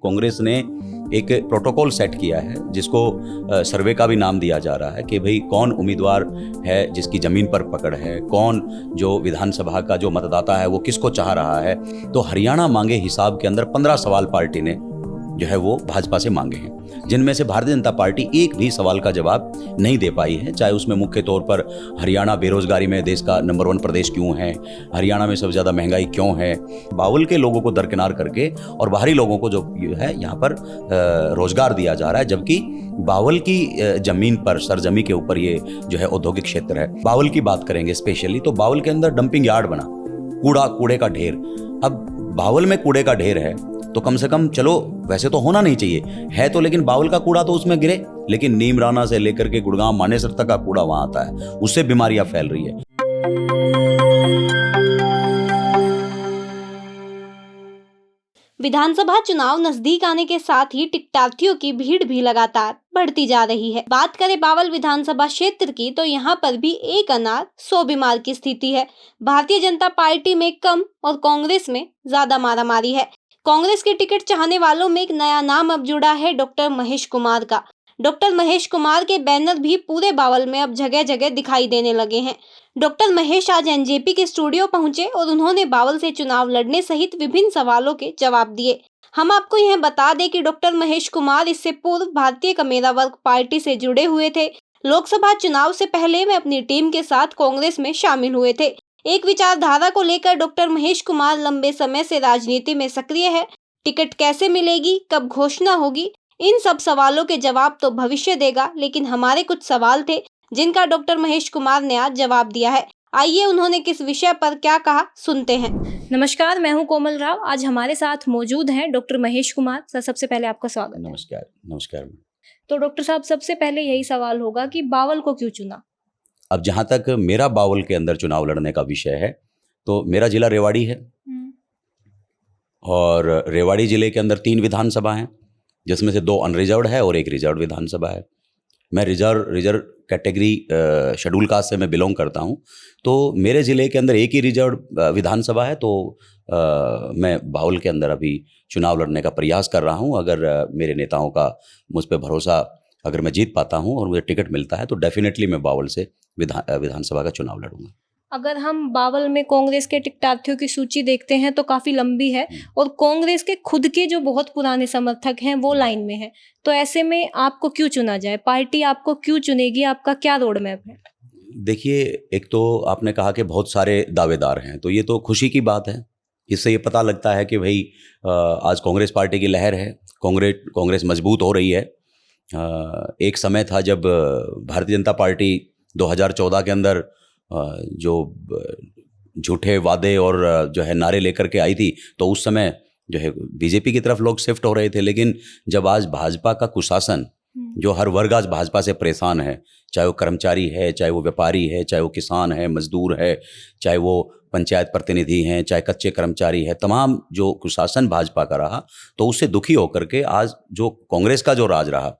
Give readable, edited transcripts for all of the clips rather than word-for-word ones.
कांग्रेस ने एक protocol set किया है जिसको सर्वे का भी नाम दिया जा रहा है कि भाई कौन उम्मीदवार है जिसकी ज़मीन पर पकड़ है, कौन जो विधानसभा का जो मतदाता है वो किसको चाह रहा है। तो हरियाणा मांगे हिसाब के अंदर 15 सवाल पार्टी ने जो है वो भाजपा से मांगे हैं, जिनमें से भारतीय जनता पार्टी एक भी सवाल का जवाब नहीं दे पाई है। चाहे उसमें मुख्य तौर पर हरियाणा बेरोजगारी में देश का नंबर 1 प्रदेश क्यों है, हरियाणा में सबसे ज़्यादा महंगाई क्यों है, बावल के लोगों को दरकिनार करके और बाहरी लोगों को जो है यहाँ पर रोजगार दिया जा रहा है, जबकि बावल की जमीन पर सरजमी के ऊपर ये जो है औद्योगिक क्षेत्र है। बावल की बात करेंगे स्पेशली तो बावल के अंदर डंपिंग यार्ड बना, कूड़े का ढेर। अब बावल में कूड़े का ढेर है तो कम से कम चलो वैसे तो होना नहीं चाहिए है तो, लेकिन बावल का कूड़ा तो उसमें गिरे, लेकिन नीमराना से लेकर के गुड़गांव मानेसर तक का कूड़ा वहां आता है, उससे बीमारियां फैल रही है। विधानसभा चुनाव नजदीक आने के साथ ही टिकटार्थियों की भीड़ भी लगातार बढ़ती जा रही है। बात करें बावल विधानसभा क्षेत्र की तो यहाँ पर भी एक अनार 100 बीमार की स्थिति है। भारतीय जनता पार्टी में कम और कांग्रेस में ज्यादा मारामारी है। कांग्रेस के टिकट चाहने वालों में एक नया नाम अब जुड़ा है डॉक्टर महेश कुमार का। डॉक्टर महेश कुमार के बैनर भी पूरे बावल में अब जगह जगह दिखाई देने लगे हैं। डॉक्टर महेश आज एनजेपी के स्टूडियो पहुंचे और उन्होंने बावल से चुनाव लड़ने सहित विभिन्न सवालों के जवाब दिए। हम आपको यह बता दें कि डॉक्टर महेश कुमार इससे पूर्व भारतीय कमेरा वर्ग पार्टी से जुड़े हुए थे। लोकसभा चुनाव से पहले वे अपनी टीम के साथ कांग्रेस में शामिल हुए थे। एक विचारधारा को लेकर डॉक्टर महेश कुमार लंबे समय से राजनीति में सक्रिय है। टिकट कैसे मिलेगी, कब घोषणा होगी, इन सब सवालों के जवाब तो भविष्य देगा, लेकिन हमारे कुछ सवाल थे जिनका डॉक्टर महेश कुमार ने आज जवाब दिया है। आइए उन्होंने किस विषय पर क्या कहा सुनते हैं। नमस्कार, मैं हूं कोमल राव। आज हमारे साथ मौजूद हैं डॉक्टर महेश कुमार। सर, सबसे पहले आपका स्वागत है। नमस्कार। तो डॉक्टर साहब, सबसे पहले यही सवाल होगा कि बावल को क्यों चुना? अब जहां तक मेरा बावल के अंदर चुनाव लड़ने का विषय है तो मेरा जिला रेवाड़ी है और रेवाड़ी जिले के अंदर 3 विधानसभा हैं, जिसमें से 2 अनरिजर्व्ड है और 1 रिजर्व्ड विधानसभा है। मैं रिजर्व कैटेगरी शेड्यूल कास्ट से मैं बिलोंग करता हूं, तो मेरे ज़िले के अंदर 1 ही रिजर्व्ड विधानसभा है। तो मैं बावल के अंदर अभी चुनाव लड़ने का प्रयास कर रहा हूं। अगर मेरे नेताओं का मुझ पर भरोसा, अगर मैं जीत पाता हूं और मुझे टिकट मिलता है तो डेफिनेटली मैं बावल से विधानसभा का चुनाव लड़ूंगा। अगर हम बावल में कांग्रेस के टिकटार्थियों की सूची देखते हैं तो काफी लंबी है और कांग्रेस के खुद के जो बहुत पुराने समर्थक हैं वो लाइन में हैं। तो ऐसे में आपको क्यों चुना जाए? पार्टी आपको क्यों चुनेगी? आपका क्या रोड मैप है? देखिए, एक तो आपने कहा कि बहुत सारे दावेदार हैं, तो ये तो खुशी की बात है। इससे ये पता लगता है कि भाई आज कांग्रेस पार्टी की लहर है, कांग्रेस मजबूत हो रही है। एक समय था जब भारतीय जनता पार्टी 2014 के अंदर जो झूठे वादे और जो है नारे लेकर के आई थी, तो उस समय जो है बीजेपी की तरफ लोग शिफ्ट हो रहे थे। लेकिन जब आज भाजपा का कुशासन, जो हर वर्ग आज भाजपा से परेशान है, चाहे वो कर्मचारी है, चाहे वो व्यापारी है, चाहे वो किसान है, मजदूर है, चाहे वो पंचायत प्रतिनिधि हैं, चाहे कच्चे कर्मचारी है, तमाम जो कुशासन भाजपा का रहा, तो उससे दुखी होकर के आज जो कांग्रेस का जो राज रहा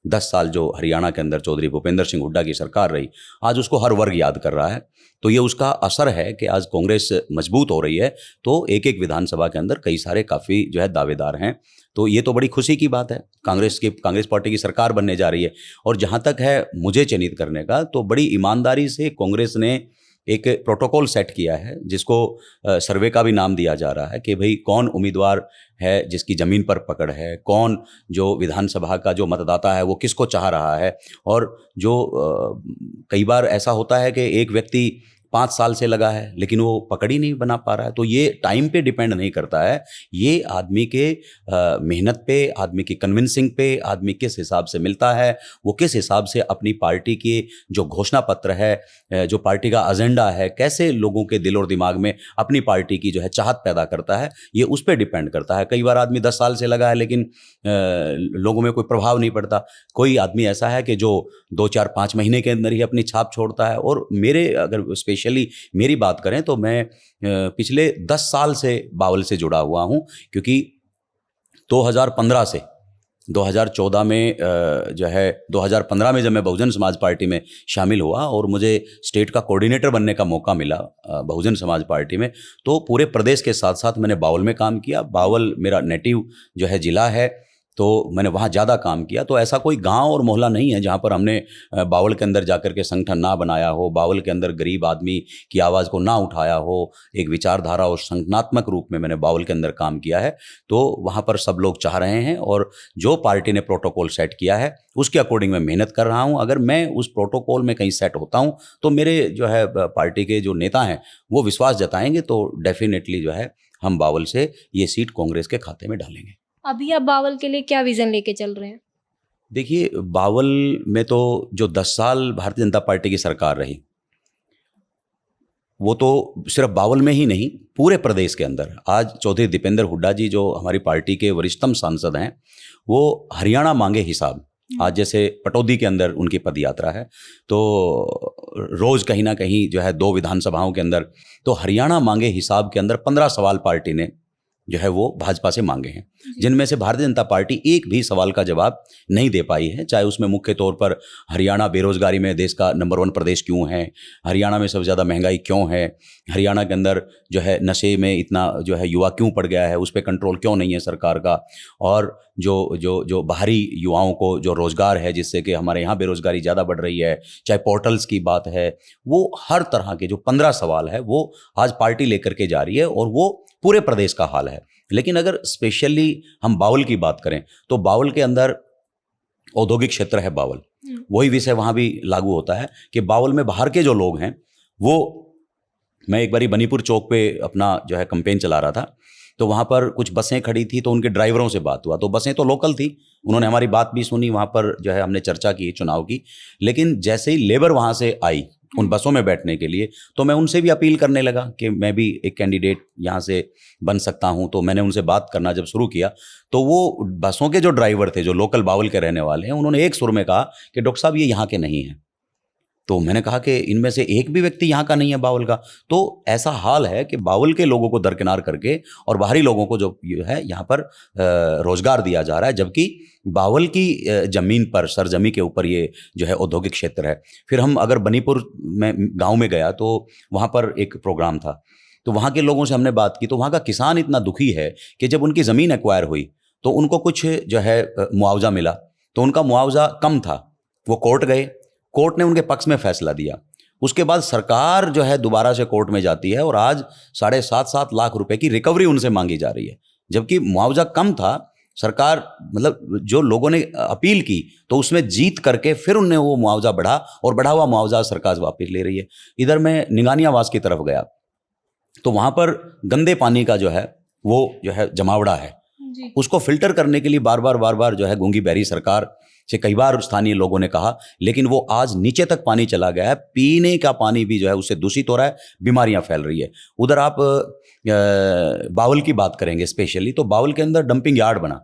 10 साल, जो हरियाणा के अंदर चौधरी भूपेंद्र सिंह हुड्डा की सरकार रही, आज उसको हर वर्ग याद कर रहा है। तो ये उसका असर है कि आज कांग्रेस मजबूत हो रही है। तो एक विधानसभा के अंदर कई सारे काफ़ी जो है दावेदार हैं, तो ये तो बड़ी खुशी की बात है। कांग्रेस पार्टी की सरकार बनने जा रही है। और जहाँ तक है मुझे चयनित करने का, तो बड़ी ईमानदारी से कांग्रेस ने एक प्रोटोकॉल सेट किया है जिसको सर्वे का भी नाम दिया जा रहा है कि भाई कौन उम्मीदवार है जिसकी ज़मीन पर पकड़ है, कौन जो विधानसभा का जो मतदाता है वो किसको चाह रहा है। और जो कई बार ऐसा होता है कि एक व्यक्ति 5 साल से लगा है लेकिन वो पकड़ ही नहीं बना पा रहा है। तो ये टाइम पे डिपेंड नहीं करता है, ये आदमी के मेहनत पे, आदमी की कन्विंसिंग पे, आदमी किस हिसाब से मिलता है, वो किस हिसाब से अपनी पार्टी के जो घोषणा पत्र है, जो पार्टी का एजेंडा है, कैसे लोगों के दिल और दिमाग में अपनी पार्टी की जो है चाहत पैदा करता है, ये उस पर डिपेंड करता है। कई बार आदमी 10 साल से लगा है लेकिन लोगों में कोई प्रभाव नहीं पड़ता। कोई आदमी ऐसा है कि जो 2, 4, 5 महीने के अंदर ही अपनी छाप छोड़ता है। और मेरे अगर स्पेशली मेरी बात करें तो मैं पिछले 10 साल से बावल से जुड़ा हुआ हूं, क्योंकि 2015 से 2014 में जो है 2015 में जब मैं बहुजन समाज पार्टी में शामिल हुआ और मुझे स्टेट का कोऑर्डिनेटर बनने का मौका मिला बहुजन समाज पार्टी में, तो पूरे प्रदेश के साथ साथ मैंने बावल में काम किया। बावल मेरा नेटिव जो है ज़िला है, तो मैंने वहाँ ज़्यादा काम किया। तो ऐसा कोई गांव और मोहल्ला नहीं है जहाँ पर हमने बावल के अंदर जाकर के संगठन ना बनाया हो, बावल के अंदर गरीब आदमी की आवाज़ को ना उठाया हो। एक विचारधारा और संगठनात्मक रूप में मैंने बावल के अंदर काम किया है। तो वहाँ पर सब लोग चाह रहे हैं और जो पार्टी ने प्रोटोकॉल सेट किया है उसके अकॉर्डिंग मैं मेहनत कर रहा हूँ। अगर मैं उस प्रोटोकॉल में कहीं सेट होता हूँ तो मेरे जो है पार्टी के जो नेता हैं वो विश्वास जताएंगे, तो डेफिनेटली जो है हम बावल से ये सीट कांग्रेस के खाते में डालेंगे। अभी आप बावल के लिए क्या विजन लेके चल रहे हैं? देखिए, बावल में तो जो 10 साल भारतीय जनता पार्टी की सरकार रही, वो तो सिर्फ बावल में ही नहीं पूरे प्रदेश के अंदर। आज चौधरी दीपेंद्र हुड्डा जी जो हमारी पार्टी के वरिष्ठतम सांसद हैं, वो हरियाणा मांगे हिसाब, आज जैसे पटौदी के अंदर उनकी पद यात्रा है, तो रोज़ कहीं ना कहीं जो है 2 विधानसभाओं के अंदर, तो हरियाणा मांगे हिसाब के अंदर 15 सवाल पार्टी ने जो है वो भाजपा से मांगे हैं, जिनमें से भारतीय जनता पार्टी एक भी सवाल का जवाब नहीं दे पाई है। चाहे उसमें मुख्य तौर पर हरियाणा बेरोजगारी में देश का नंबर 1 प्रदेश क्यों है, हरियाणा में सबसे ज़्यादा महंगाई क्यों है, हरियाणा के अंदर जो है नशे में इतना जो है युवा क्यों पड़ गया है, उस पर कंट्रोल क्यों नहीं है सरकार का, और जो जो जो बाहरी युवाओं को जो रोज़गार है जिससे कि हमारे यहाँ बेरोजगारी ज़्यादा बढ़ रही है, चाहे पोर्टल्स की बात है, वो हर तरह के जो 15 सवाल है वो आज पार्टी लेकर के जा रही है और वो पूरे प्रदेश का हाल है। लेकिन अगर स्पेशली हम बावल की बात करें तो बावल के अंदर औद्योगिक क्षेत्र है बावल, वही विषय वहाँ भी लागू होता है कि बावल में बाहर के जो लोग हैं वो, मैं एक बारी बनीपुर चौक पे अपना जो है कैंपेन चला रहा था, तो वहाँ पर कुछ बसें खड़ी थी, तो उनके ड्राइवरों से बात हुआ, तो बसें तो लोकल थी, उन्होंने हमारी बात भी सुनी, वहाँ पर जो है हमने चर्चा की चुनाव की। लेकिन जैसे ही लेबर वहाँ से आई उन बसों में बैठने के लिए, तो मैं उनसे भी अपील करने लगा कि मैं भी एक कैंडिडेट यहाँ से बन सकता हूँ। तो मैंने उनसे बात करना जब शुरू किया तो वो बसों के जो ड्राइवर थे, जो लोकल बावल के रहने वाले हैं, उन्होंने एक सुर में कहा कि डॉक्टर साहब ये यहाँ के नहीं हैं। तो मैंने कहा कि इनमें से एक भी व्यक्ति यहाँ का नहीं है बावल का। तो ऐसा हाल है कि बावल के लोगों को दरकिनार करके और बाहरी लोगों को जो है यहाँ पर रोजगार दिया जा रहा है, जबकि बावल की ज़मीन पर, सरजमी के ऊपर ये जो है औद्योगिक क्षेत्र है। फिर हम अगर बनीपुर में गांव में गया तो वहाँ पर एक प्रोग्राम था, तो वहाँ के लोगों से हमने बात की, तो वहाँ का किसान इतना दुखी है कि जब उनकी ज़मीन एक्वायर हुई तो उनको कुछ जो है मुआवजा मिला, तो उनका मुआवजा कम था, वो कोर्ट गए, कोर्ट ने उनके पक्ष में फैसला दिया। उसके बाद सरकार जो है दोबारा से कोर्ट में जाती है और आज 7.5 लाख रुपए की रिकवरी उनसे मांगी जा रही है, जबकि मुआवजा कम था। सरकार मतलब जो लोगों ने अपील की तो उसमें जीत करके फिर उनने वो मुआवजा बढ़ा और बढ़ा हुआ मुआवजा सरकार वापस ले रही है। इधर मैं निगानियावास की तरफ गया तो वहाँ पर गंदे पानी का जो है वो जो है जमावड़ा है, उसको फिल्टर करने के लिए बार बार जो है गूंगी बहरी सरकार से कई बार स्थानीय लोगों ने कहा, लेकिन वो आज नीचे तक पानी चला गया है, पीने का पानी भी जो है उससे दूषित हो रहा है, बीमारियां फैल रही है। उधर आप बावल की बात करेंगे स्पेशली, तो बावल के अंदर डंपिंग यार्ड बना,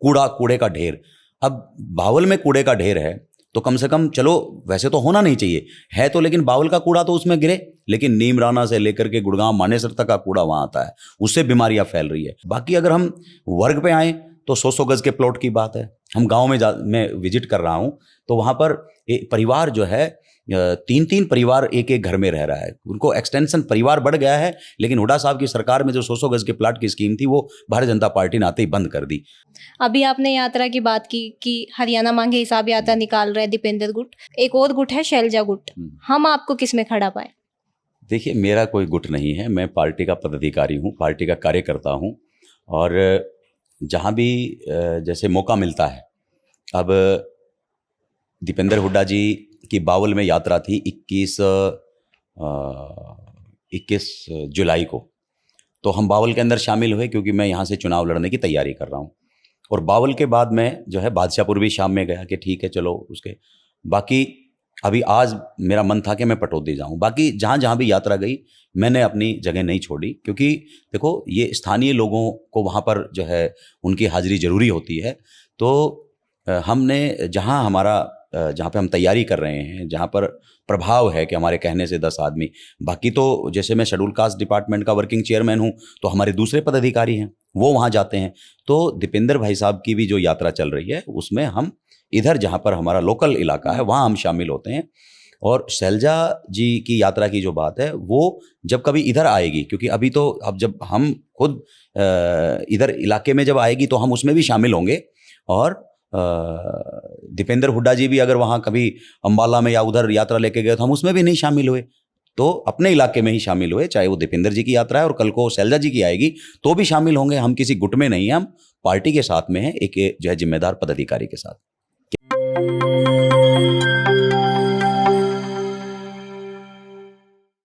कूड़े का ढेर। अब बावल में कूड़े का ढेर है तो कम से कम, चलो वैसे तो होना नहीं चाहिए है तो, लेकिन बावल का कूड़ा तो उसमें गिरे, लेकिन नीमराना से लेकर के गुड़गांव मानेसर तक का कूड़ा वहाँ आता है, उससे बीमारियां फैल रही है। बाकी अगर हम वर्ग पे आएँ तो 100 गज के प्लॉट की बात है। हम गांव में मैं विजिट कर रहा हूं तो वहां पर एक परिवार जो है 3 परिवार एक घर में रह रहा है, उनको एक्सटेंशन परिवार बढ़ गया है, लेकिन हुड्डा साहब की सरकार में जो 100 गज के प्लाट की स्कीम थी वो भारतीय जनता पार्टी ने आते ही बंद कर दी। अभी आपने यात्रा की बात की कि हरियाणा मांगे हिसाब यात्रा निकाल रहे दीपेंद्र गुट, एक और गुट है शैलजा गुट, हम आपको किस में खड़ा पाए? देखिए, मेरा कोई गुट नहीं है, मैं पार्टी का पदाधिकारी हूँ, पार्टी का कार्यकर्ता हूँ, और जहाँ भी जैसे मौका मिलता है। अब दीपेंद्र हुड्डा जी की बावल में यात्रा थी 21 जुलाई को, तो हम बावल के अंदर शामिल हुए क्योंकि मैं यहाँ से चुनाव लड़ने की तैयारी कर रहा हूँ। और बावल के बाद मैं जो है बादशाहपुर भी शाम में गया कि ठीक है चलो उसके बाकी, अभी आज मेरा मन था कि मैं पटौदी जाऊं। बाकी जहाँ भी यात्रा गई मैंने अपनी जगह नहीं छोड़ी, क्योंकि देखो ये स्थानीय लोगों को वहाँ पर जो है उनकी हाजिरी ज़रूरी होती है। तो हमने जहाँ पे हम तैयारी कर रहे हैं, जहाँ पर प्रभाव है कि हमारे कहने से 10 आदमी, बाकी तो जैसे मैं शेड्यूल कास्ट डिपार्टमेंट का वर्किंग चेयरमैन हूँ तो हमारे दूसरे पदाधिकारी हैं, वो वहाँ जाते हैं। तो दीपेंद्र भाई साहब की भी जो यात्रा चल रही है उसमें हम इधर जहाँ पर हमारा लोकल इलाका है वहाँ हम शामिल होते हैं। और शैलजा जी की यात्रा की जो बात है वो जब कभी इधर आएगी, क्योंकि अभी तो अब जब हम खुद इधर इलाके में जब आएगी तो हम उसमें भी शामिल होंगे। और दीपेंद्र हुड्डा जी भी अगर वहाँ कभी अम्बाला में या उधर यात्रा लेके गए तो हम उसमें भी नहीं शामिल हुए, तो अपने इलाके में ही शामिल हुए। चाहे वो दीपेंद्र जी की यात्रा है और कल को शैलजा जी की आएगी तो भी शामिल होंगे। हम किसी गुट में नहीं हैं, हम पार्टी के साथ में हैं, एक जो है जिम्मेदार पदाधिकारी के साथ।